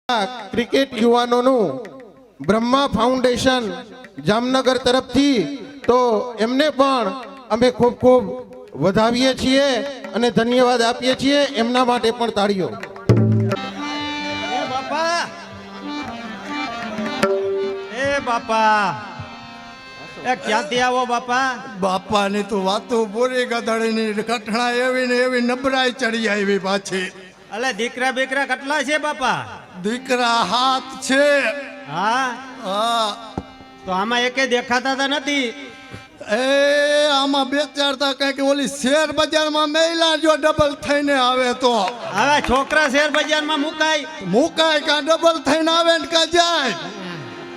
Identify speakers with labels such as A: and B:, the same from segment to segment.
A: Cricket યુવાનોનું Brahma foundation Jamnagar તરફથી તો એમને પણ અમે ખૂબ ખૂબ વધાવીએ છીએ અને ધન્યવાદ આપીએ છીએ. એમના માટે પણ તાળીઓ.
B: બાપા એ ક્યાંથી આવો બાપા?
C: બાપાની તો વાતો પૂરી ગધડીની કઠણા એવી ને એવી નબળાઈ ચડી આવી પાછી.
B: અલે દીકરા બેકરા કેટલા છે બાપા?
C: દીકરા હાથ છે.
B: હા
C: હા
B: તો આમાં એકે દેખાતા તા નથી.
C: એ આમાં બે ચાર તા કઈક ઓલી શેર બજારમાં મહિલા જો ડબલ થઈને આવે તો
B: હવે છોકરા શેર બજારમાં
C: મુકાય કા ડબલ થઈને આવે ને કા જાય.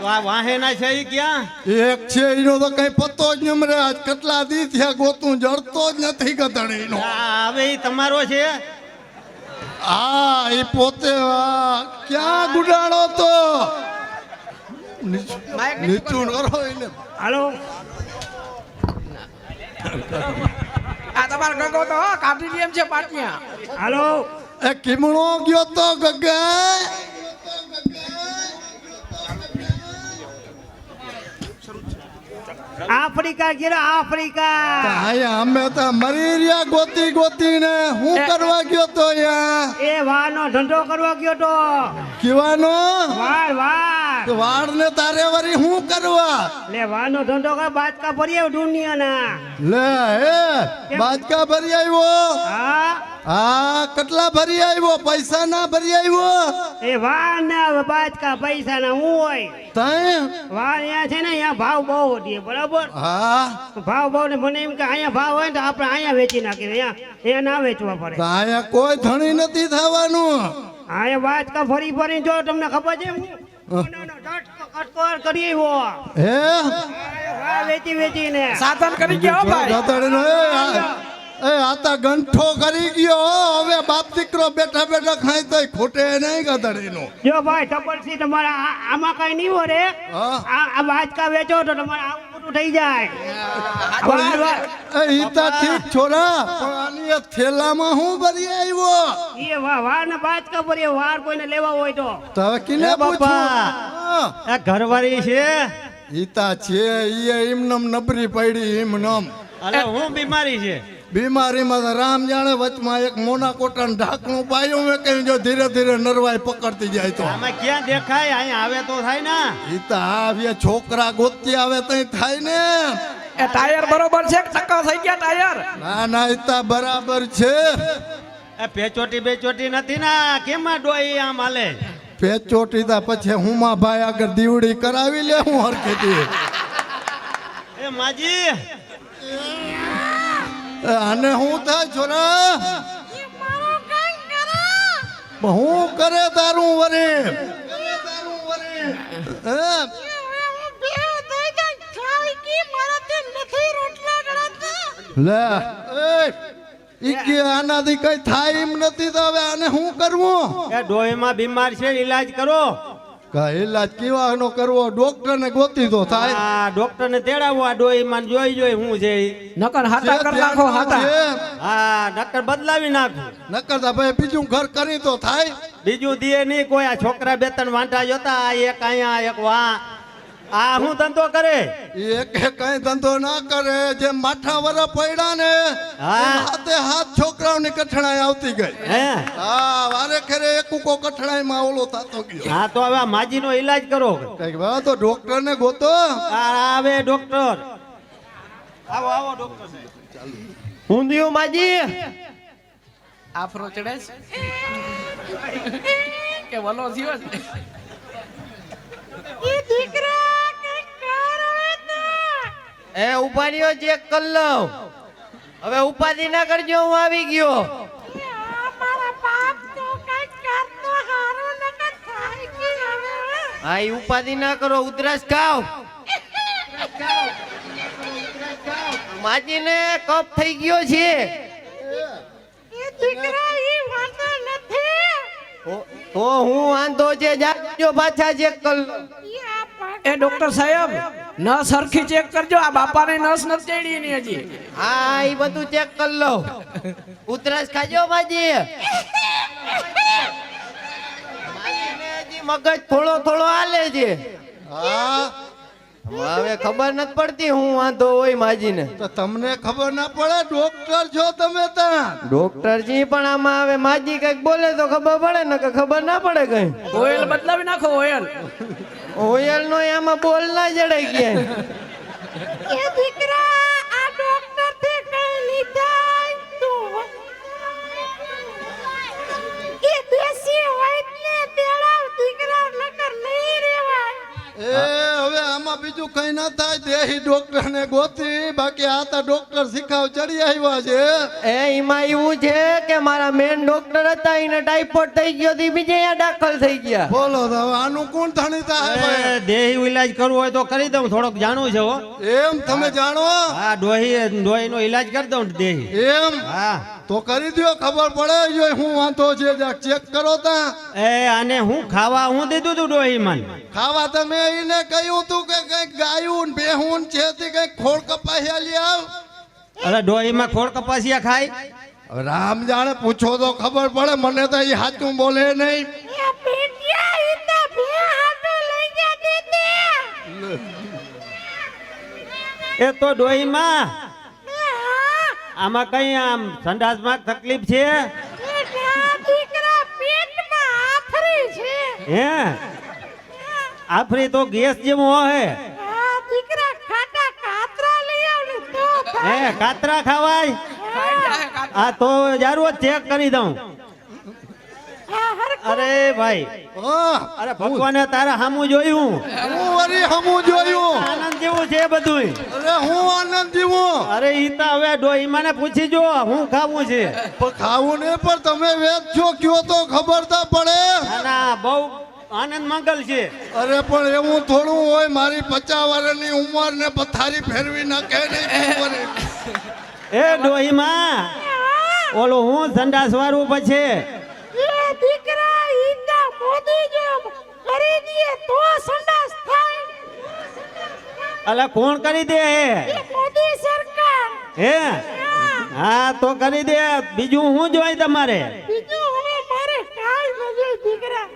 B: તો આ વાહેના છે ઈ ક્યાં?
C: એક છે એનો તો કઈ પતો જ નમરે. આજ કેટલા દી થયા ગોતું જડતો જ નથી ગધડીનો.
B: હવે ઈ તમારો છે?
C: હા એ પોતે ક્યાં ગુડાડો તો નીચું કરો એને.
D: હાલો આ તમારો ગગો તો કાઢી લે એમ છે પાટિયા. હાલો
C: એ કિમણો ગયો તો ગગા.
D: આફ્રિકા ગયો આફ્રિકા.
C: આયા અમે તો મરી રહ્યા ગોતી ગોતીને. હું કરવા ગયો તો યા?
D: એ વાળનો ધંધો કરવા ગયો તો.
C: કીવાનો
D: વાળ
C: વાળ ને તારે વરી હું કરવા?
D: લે વાળનો ધંધો કર બાચકા ભરી આવ્યો દુનિયાના.
C: લે હે બાજકા ભરી આવ્યો?
D: હા
C: હા કેટલા ભરી આવ્યો? પૈસા ના ભરી આવ્યો?
D: એ વાળ ના બાચકા પૈસા ના હું હોય
C: તય
D: વાળ અહીંયા છે ને અહીંયા ભાવ બહુ વધીએ બરાબર.
C: હા
D: ભાવ બહુ ને મને એમ કે અહીંયા ભાવ હોય ને તો આપણે અહીંયા વેચી નાખીએ. અહીંયા ના વેચવા પડે.
C: આયા કોઈ ધણી નથી થવાનું.
D: અહીંયા બાચકા ફરી ફરી જો તમને ખબર છે કટકોર કરી આવ્યો.
C: હે
D: વેચી વેચીને
E: સાધન કરી ગયો ભાઈ.
C: ગધડીનો એ આતા ગંઠો કરી ગયો. હવે બાપ દીકરો બેઠા બેઠા ખાઈ તોય ખૂટે નહીં ગધડીનો.
D: જો ભાઈ ડબલ સી તમારા આમાં કઈ નહીં હોય રે.
C: હા
D: આ બાચકા વેચો તો તમારે આવું બધું થઈ જાય.
C: એ ઈતા ઠીક છોરા પણ આની આ થેલામાં હું ભરી આવ્યો?
D: એ વાર ને બાચકા પર વાર કોઈને લેવા હોય તો
C: હવે કિને
B: બાપા આ ઘરવાળી છે?
C: ઈતા છે ઈ એમનમ નબરી પડી એમનમ.
B: અલે હું બીમારી છે?
C: બીમારીમાં તો રામ જાણે. વચમાં એક મોના કોટાનું ઢાંકણું પાયું મેં કહ્યું જો ધીરે ધીરે નરવાઈ પકડતી જાય તો.
B: આમાં ક્યાં દેખાય? અહીંયા આવે તો થાય ને.
C: ઈતા આવ્યા છોકરા ગોતી આવે તઈ થાય ને.
E: એ ટાયર બરોબર છે? ટકા થઈ ગયા ટાયર?
C: ના ના ઈતા બરાબર છે.
B: એ પેચોટી બેચોટી નથી ને? કેમ આ ડોઈ આમ હાલે?
C: પેચોટી તા પછી હુમા ભાઈ આગળ દીવડી કરાવી લે હું હરખેતી.
B: એ માજી
C: આને હું થાય છોરા? હું કરે તારું વરે? લે ઈ કે આનાથી કઈ થાય એમ નથી તો હવે આને શું કરવું?
B: એ ડોહીમાં બીમાર છે, ઈલાજ કરો.
C: ઈલાજ કેવાનો કરવો? ડોક્ટર ને ગોતી તો થાય.
B: આ ડોક્ટર ને તેડાવો. આ ડોહીમાં જોઈ હું છે ઈ.
E: નકર હાટા કર નાખો હાટા.
B: હા ડોક્ટર બદલાવી નાખું.
C: નકરતા ભાઈ બીજું ઘર કરી તો થાય.
B: બીજું દીએ નહીં કોઈ. આ છોકરા બે ત્રણ વાંટા જોતા એક અહીંયા એક વા. આ હું ધંધો કરે?
C: એક કઈ ધંધો ના કરે. જે માઠા વરા પડ્યા ને હાથે હાથ છોકરાઓની કઠણાઈ આવતી ગઈ.
B: હે
C: હા વારે ખેરે એક ઉકો કઠણાઈ માં ઓલો થતો ગયો.
B: હા તો હવે માજી નો ઈલાજ કરો.
C: કઈક વા તો ડોક્ટર ને ગોતો.
B: આવે ડોક્ટર. આવો આવો ડોક્ટર સાહેબ. ઊંધિયું માજી.
E: આફરો ચડે કે વલો થયો છે?
F: એ ઉપાડીઓ ચેક કર લઉં. હવે ઉપાધિ ના કરજો, હું આવી ગયો. હા એ ઉપાધિ ના કરો. ઉધરસ ખાવ. માજીને કફ થઈ ગયો છે. તો હું વાંધો છે. જાજો પાછા ચેક કર લો.
E: એ ડોક્ટર સાહેબ નસ સરખી ચેક કરજો. આ બાપાને નસ નથી ચડી ની હજી.
F: હા એ બધું ચેક કર લો. ઉધરસ ખાજો માજી. માજીને હજી મગજ થોડો થોડો હાલે છે
C: હા
F: હવે ખબર નથી પડતી હું વાંધો હોય માજીને
C: તો તમને ખબર ના પડે ડોક્ટર છો તમે ત્યાં
F: ડોક્ટર જી પણ આમાં હવે માજી કઈક બોલે તો ખબર પડે ને કે ખબર ના પડે કઈ
E: ઓઇલ બદલાવી નાખો ઓઇલ.
F: ઓયલ નો આમાં બોલ ના જડાઈ ગયા
G: એ દીકરા આ ડોક્ટર થી કઈ લીધા તું એ દેશી વૈદ્ય તેડાવ દીકરા નકર નહીં રેવાય
C: એ હવે આમાં બીજું કઈ ના થાય દેહી ડોક્ટર ને ગોતી બાકી આ તો ડોક્ટર શીખાવ ચડી આવ્યા છે
F: એ એમાં એવું છે કે મારા મેન ડોક્ટર હતા એને ટાઈફોઈડ થઈ ગયો થી બીજે અહીંયા દાખલ થઈ ગયા
C: બોલો તો હવે આનું કોણ ધણી થાય ભાઈ?
B: એ દેહી ઈલાજ કરવો હોય તો કરી દઉં, થોડોક જાણું છે હો.
C: એમ તમે જાણો
B: હા, ડોહીનો ઈલાજ કરી દઉં દેહી.
C: એમ
B: હા,
C: તો કરી દ્યો ખબર પડે જો હું વાંધો છે જરાક ચેક કરો તા
B: એ આને હું ખાવા હું દીધું તું ડોહીમાં.
C: ખાવા તમે એને કહ્યું તું કે કઈક ગાયું ને બેહું છે તે કઈક ખોળ કપાસિયા લઈ આવ
B: અરે ડોહીમાં ખોળ કપાસિયા ખાય?
C: હવે રામ જાણે પૂછો તો ખબર પડે મને તો એ સાચું બોલે નહીં
G: એ પેટિયા ઇતા બે હાટો લઈ જા દીદી
B: એ તો ડોહીમાં
G: હા
B: આમાં કઈ આમ સંડાસમાં તકલીફ છે?
G: એ ના દીકરા પેટમાં આથરી છે
B: હે, આફરી તો ગેસ જેવો હોય.
G: આ દીકરા ખાટા કાતરા લઈ આવ ને તો
B: હે, કાતરા ખાવાય? આ તો જારું ચેક કરી દઉં. અરે ભાઈ,
C: હા
B: અરે ભગવાને તારા સામું જોયું,
C: હું વળી હમું જોયું
B: આનંદ જેવું છે બધું.
C: અરે હું આનંદ જીવું
B: અરે ઈ તો હવે ડોહીમાને પૂછી જો હું ખાવું છે.
C: પણ ખાવું ને પણ તમે વેચ છો કયો તો ખબર તો પડે
B: ના ના, બહુ આનંદ મંગલ છે.
C: અરે પણ એવું થોડું હોય મારી 50 વર્ષની ઉંમર ને પથારી ફેરવી નાખે નહીં
B: એ ડોહીમાં ઓલો હું સંડાસ વાળું પછી
G: એ દીકરા ઇતા મોદી જો કરી દે તો સંડાસ થાય
B: અલા કોણ કરી દે?
G: એ મોદી સરકાર
B: હે, હા તો કરી દે. બીજું હું જોઈ તમારે?
G: બીજું હવે મારે કાઈ નથી દીકરા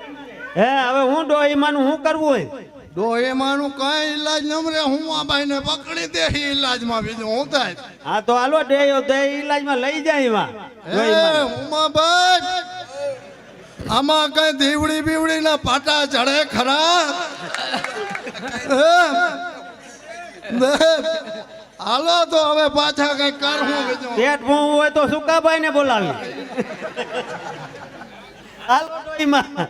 B: હે, હવે હું ડોહીમાનું હું કરવું હોય?
C: ડોહીમાનું કઈ ઈલાજ નમરે હું આ ભાઈને પકડી દે ઈલાજમાં બીજું હું થાય
B: હા તો હાલો દે ઈલાજમાં લઈ જાય એમાં
C: એ
B: ડોહીમાને.
C: ઉમાભાઈ આમાં કઈ દીવડી બીવડી ના પાટા ચડે ખરા હાલો તો હવે પાછા કઈ કરવું બીજું
B: પેટ ભૂવું હોય તો સુકાભાઈ ને બોલાવી. હાલો ડોહીમાં.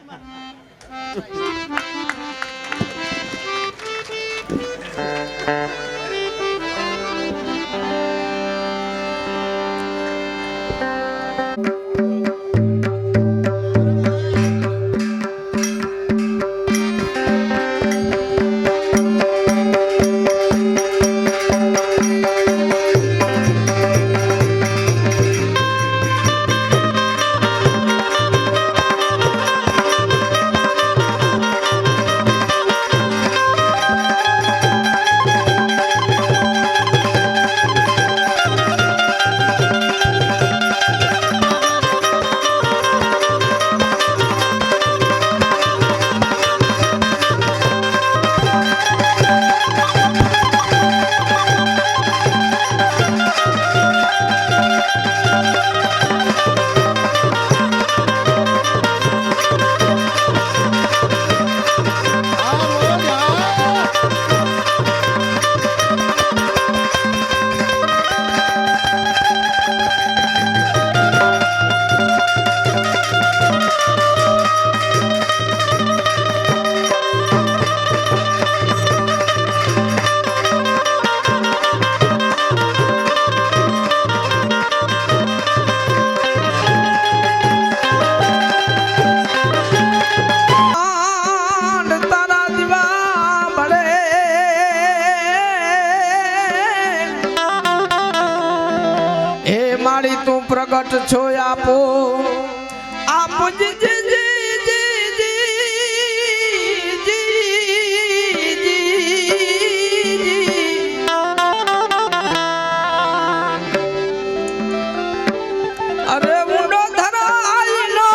E: મારી તું પ્રગટ છો આપો આપ જી જી જી જી જી જી જી અરે ઊંડો ધરાયેલો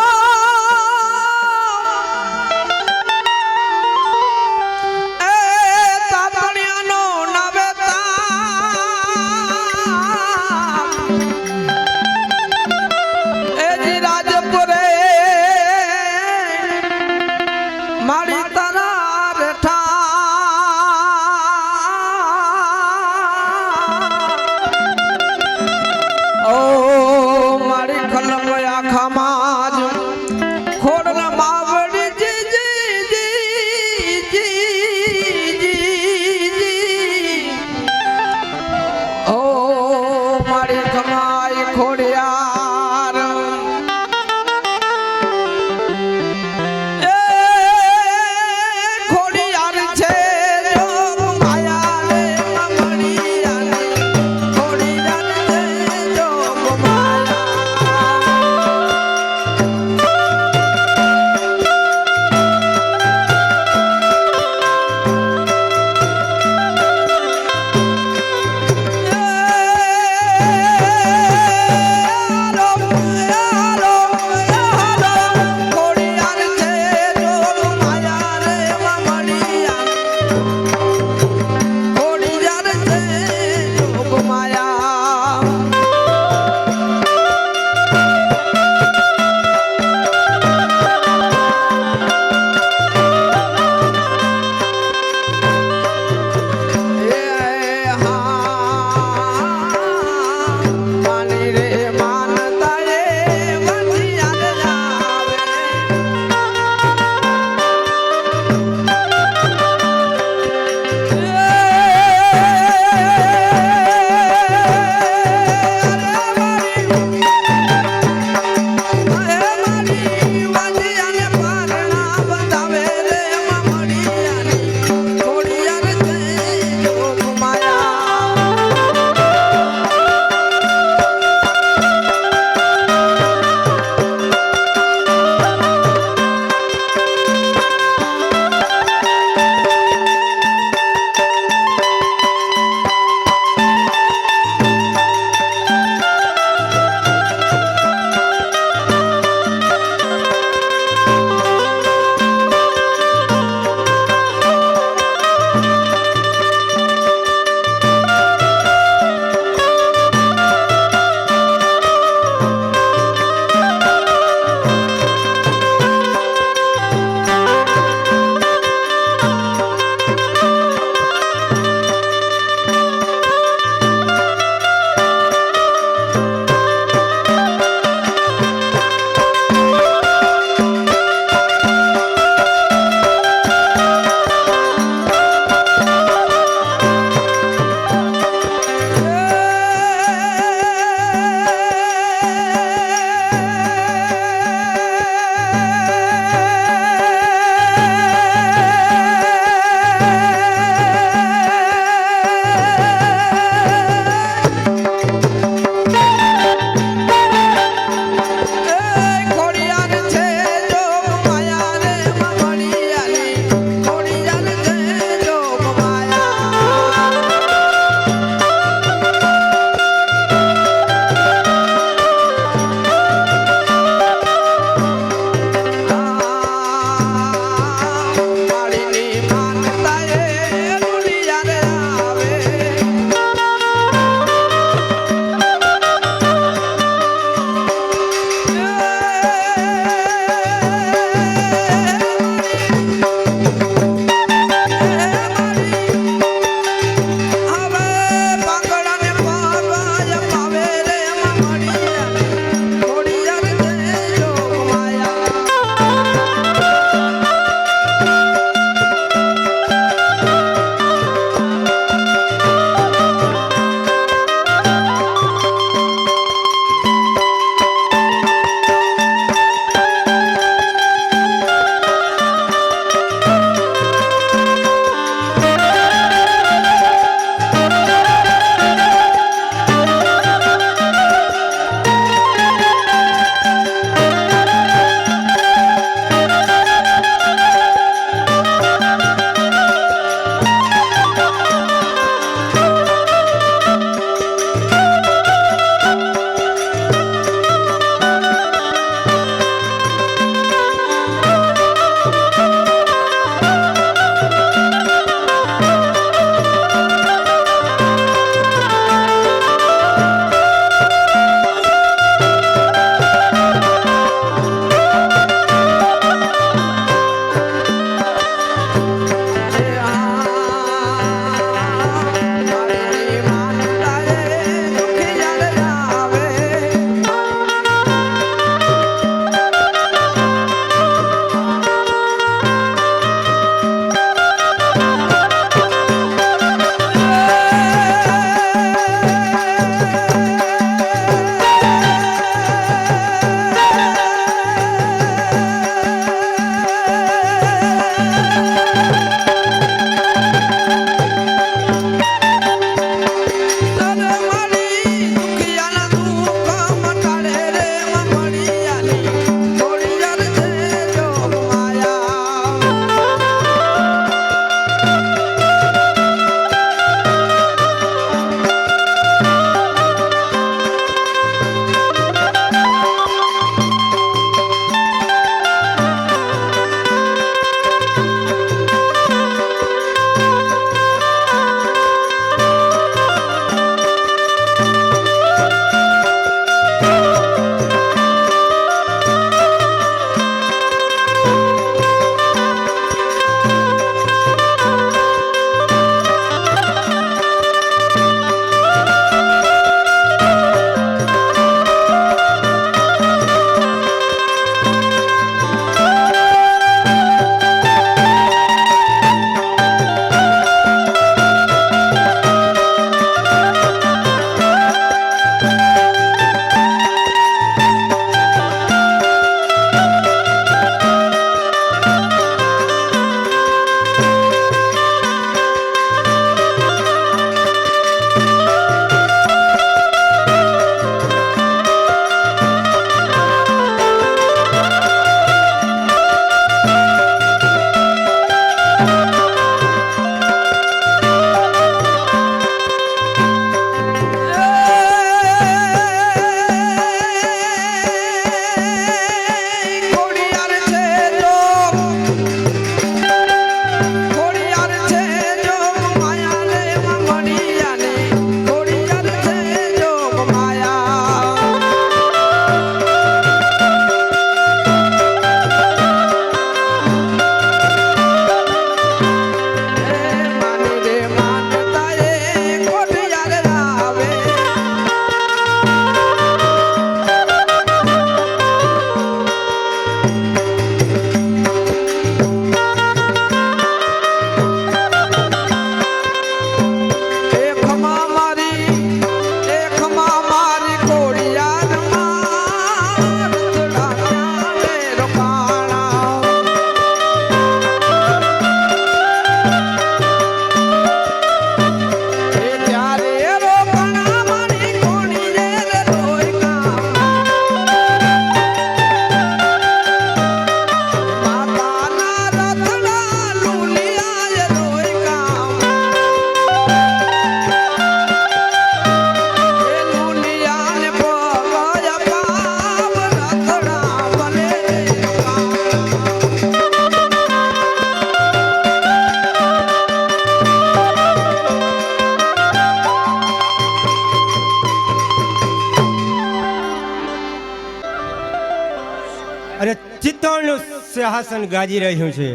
H: અરે ચિત્તોડનું સિંહાસન ગાજી રહ્યું છે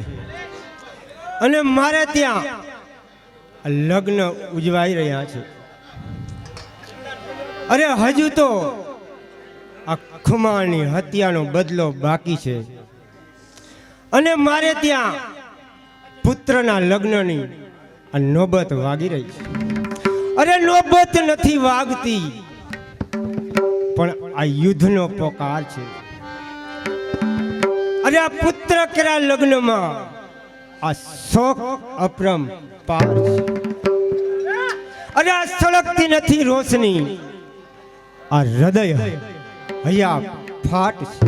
H: અને મારે ત્યાં લગ્ન ઉજવાઈ રહ્યા છે. અરે હજુ તો આ ખુમાની હત્યાનો બદલો બાકી છે અને મારે ત્યાં પુત્રના લગ્નની આ નોબત વાગી રહી છે. અરે નોબત નથી વાગતી, પણ આ યુદ્ધનો પોકાર છે. અરે આ પુત્ર કેરા લગ્નમાં આ શોક અપરમ પાર છે. અરે આ સળગતી નથી રોશની, આ હૃદય હૈયા ફાટ છે.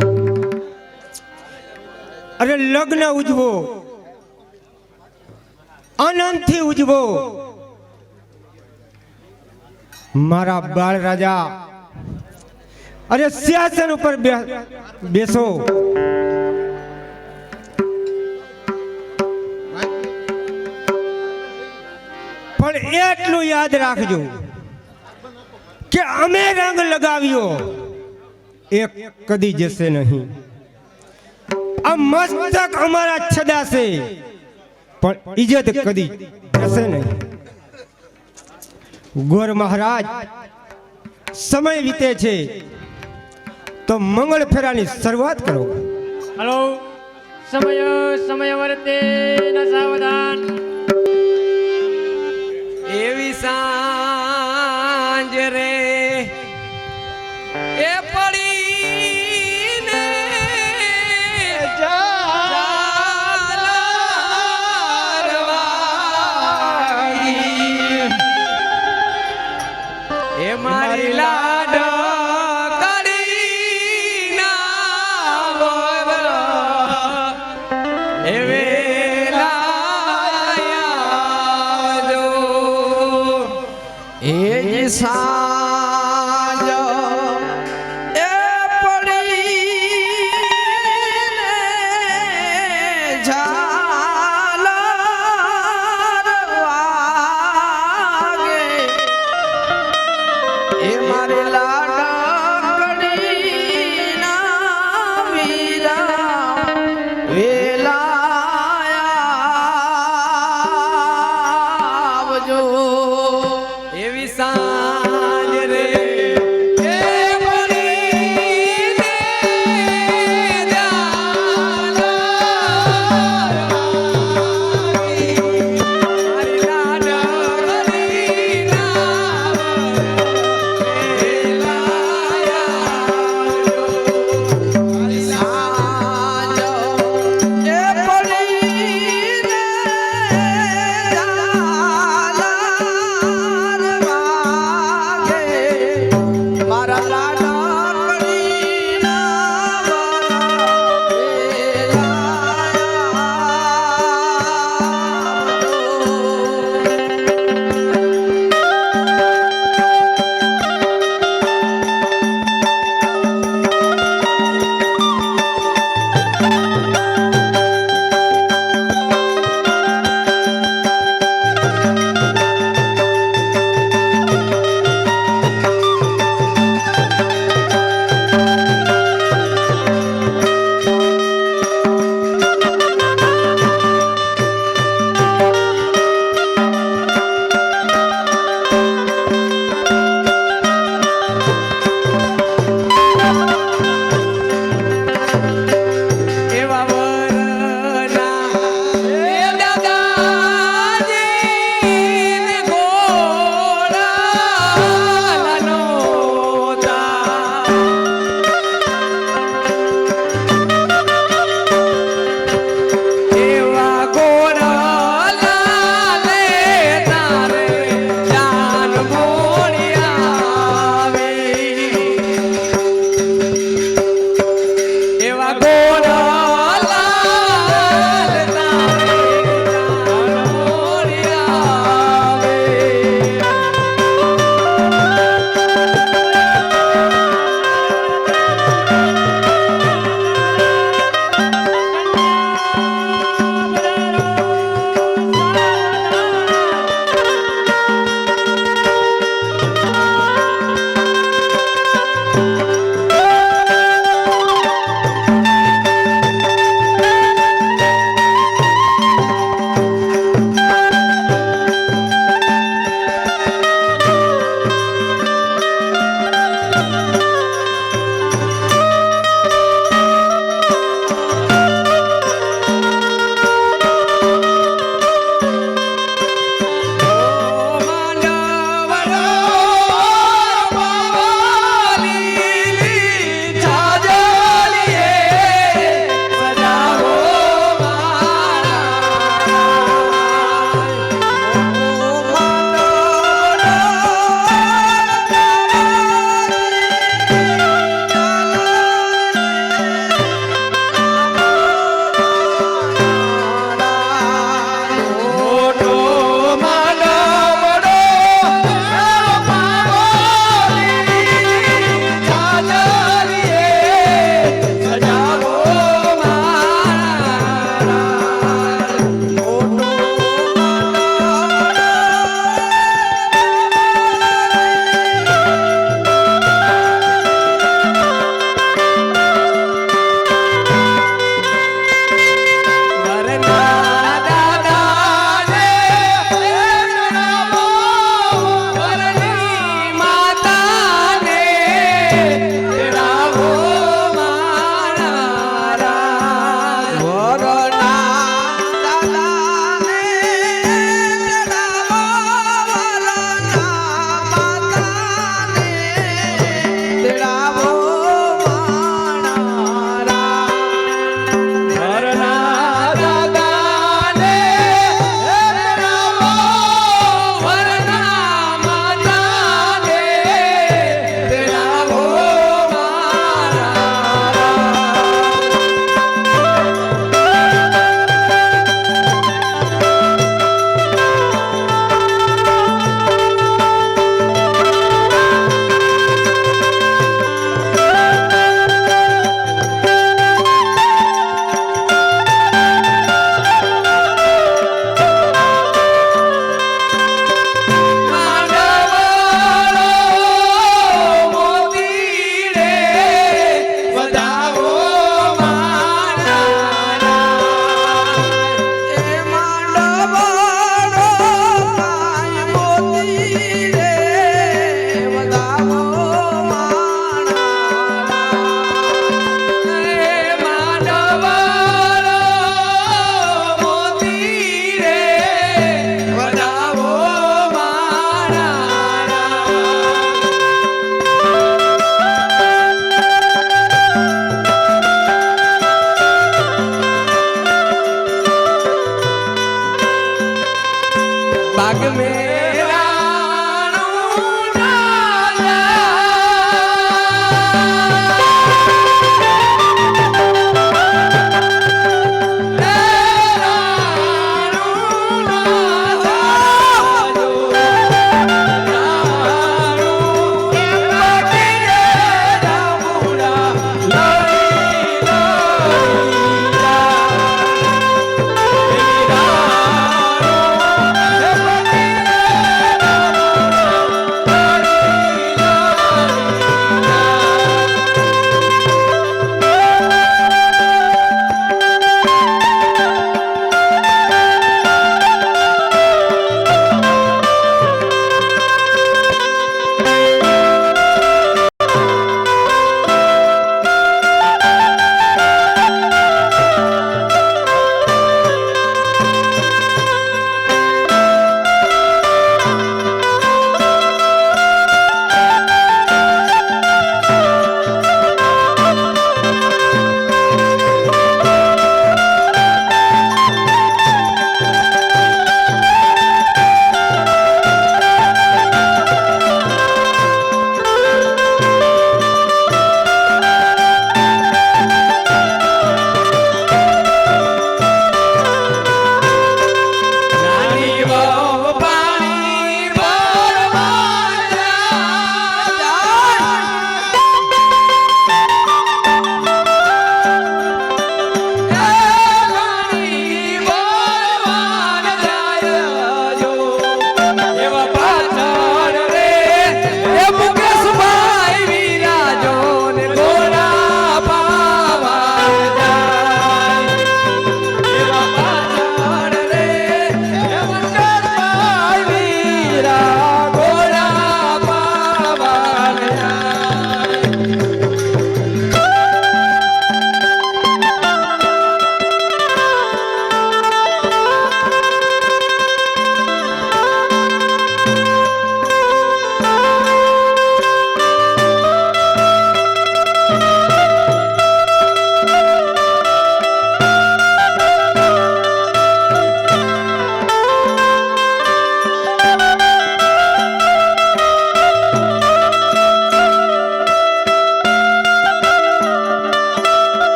H: અરે લગ્ન ઉજવો, આનંદથી ઉજવો. મારા બાળ રાજા અરે સિંહાસન ઉપર બેસો. પણ એટલું યાદ રાખજો કે અમે રંગ લગાવ્યો એ કદી જશે નહીં. આ મસ્તક અમારા છદાશે, પણ ઇજ્જત કદી જશે નહીં. ગોર મહારાજ, સમય વીતે છે તો મંગળ ફેરાની શરૂઆત કરો.
E: હલો, સમય વર્તે ન સાવધાન. એવી સાંજ રે એ પડીને એ મારી લાડ કરી ના બોલો એ વેલા એ જ સા